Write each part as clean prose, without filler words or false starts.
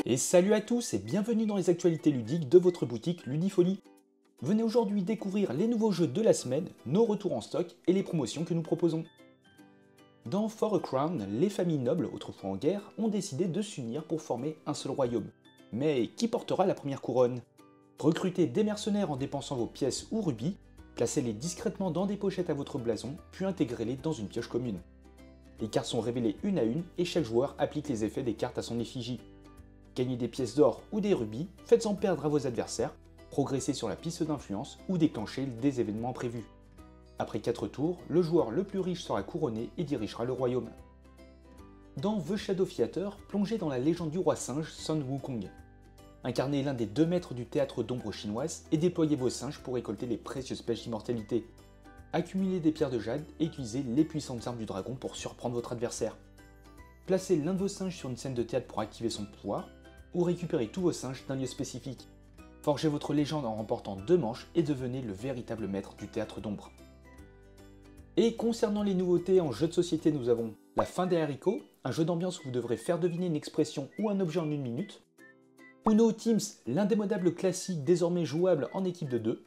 Et salut à tous et bienvenue dans les actualités ludiques de votre boutique Ludifolie. Venez aujourd'hui découvrir les nouveaux jeux de la semaine, nos retours en stock et les promotions que nous proposons. Dans For a Crown, les familles nobles, autrefois en guerre, ont décidé de s'unir pour former un seul royaume. Mais qui portera la première couronne? Recrutez des mercenaires en dépensant vos pièces ou rubis, placez-les discrètement dans des pochettes à votre blason, puis intégrez-les dans une pioche commune. Les cartes sont révélées une à une et chaque joueur applique les effets des cartes à son effigie. Gagnez des pièces d'or ou des rubis, faites-en perdre à vos adversaires, progressez sur la piste d'influence ou déclenchez des événements prévus. Après 4 tours, le joueur le plus riche sera couronné et dirigera le royaume. Dans The Shadow Theater, plongez dans la légende du roi singe Sun Wukong. Incarnez l'un des 2 maîtres du théâtre d'ombre chinoise et déployez vos singes pour récolter les précieuses pêches d'immortalité. Accumulez des pierres de jade et utilisez les puissantes armes du dragon pour surprendre votre adversaire. Placez l'un de vos singes sur une scène de théâtre pour activer son pouvoir, ou récupérez tous vos singes d'un lieu spécifique. Forgez votre légende en remportant 2 manches et devenez le véritable maître du théâtre d'ombre. Et concernant les nouveautés en jeu de société, nous avons La fin des haricots, un jeu d'ambiance où vous devrez faire deviner une expression ou un objet en 1 minute. Uno Teams, l'indémodable classique désormais jouable en équipe de 2.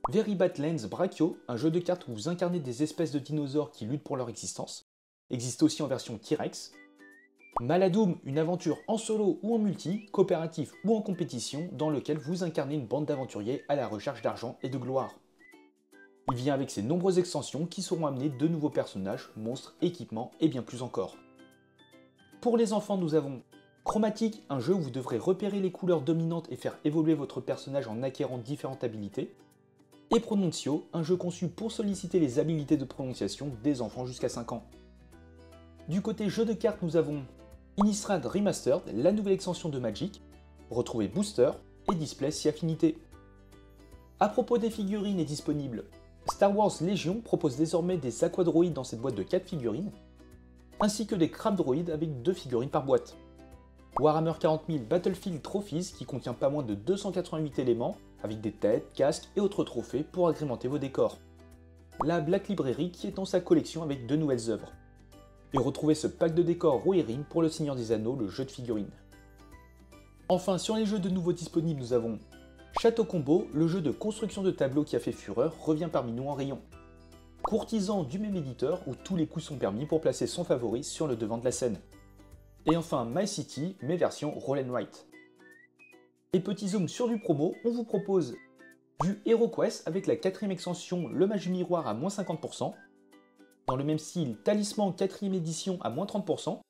Very Badlands Brachio, un jeu de cartes où vous incarnez des espèces de dinosaures qui luttent pour leur existence. Existe aussi en version T-Rex. Maladoom, une aventure en solo ou en multi, coopératif ou en compétition, dans lequel vous incarnez une bande d'aventuriers à la recherche d'argent et de gloire. Il vient avec ses nombreuses extensions qui sauront amener de nouveaux personnages, monstres, équipements et bien plus encore. Pour les enfants, nous avons Chromatic, un jeu où vous devrez repérer les couleurs dominantes et faire évoluer votre personnage en acquérant différentes habilités. Et Pronuncio, un jeu conçu pour solliciter les habilités de prononciation des enfants jusqu'à 5 ans. Du côté jeu de cartes, nous avons Innistrad Remastered, la nouvelle extension de Magic, retrouvez Booster et Display si affinité. A propos des figurines est disponible, Star Wars Legion propose désormais des aquadroïdes dans cette boîte de 4 figurines, ainsi que des crab droïdes avec 2 figurines par boîte. Warhammer 40 000 Battlefield Trophies qui contient pas moins de 288 éléments, avec des têtes, casques et autres trophées pour agrémenter vos décors. La Black Library qui est dans sa collection avec 2 nouvelles œuvres. Et retrouvez ce pack de décors Rohirrim pour le Seigneur des Anneaux, le jeu de figurines. Enfin, sur les jeux de nouveau disponibles, nous avons Château Combo, le jeu de construction de tableaux qui a fait fureur, revient parmi nous en rayon. Courtisan du même éditeur, où tous les coups sont permis pour placer son favori sur le devant de la scène. Et enfin My City, mais version Roll and Write. Et petit zoom sur du promo, on vous propose du HeroQuest avec la 4ème extension Le Mage du Miroir à moins 50%. Dans le même style, Talisman 4ème édition à moins 30%.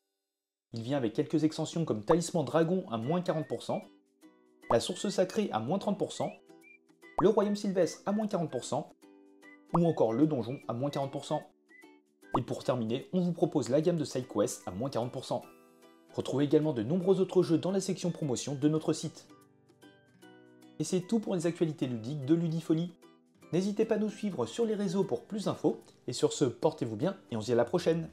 Il vient avec quelques extensions comme Talisman Dragon à moins 40%. La Source Sacrée à moins 30%. Le Royaume Sylvestre à moins 40%. Ou encore le Donjon à moins 40%. Et pour terminer, on vous propose la gamme de SideQuest à moins 40%. Retrouvez également de nombreux autres jeux dans la section promotion de notre site. Et c'est tout pour les actualités ludiques de Ludifolie. N'hésitez pas à nous suivre sur les réseaux pour plus d'infos, et sur ce, portez-vous bien et on se dit à la prochaine.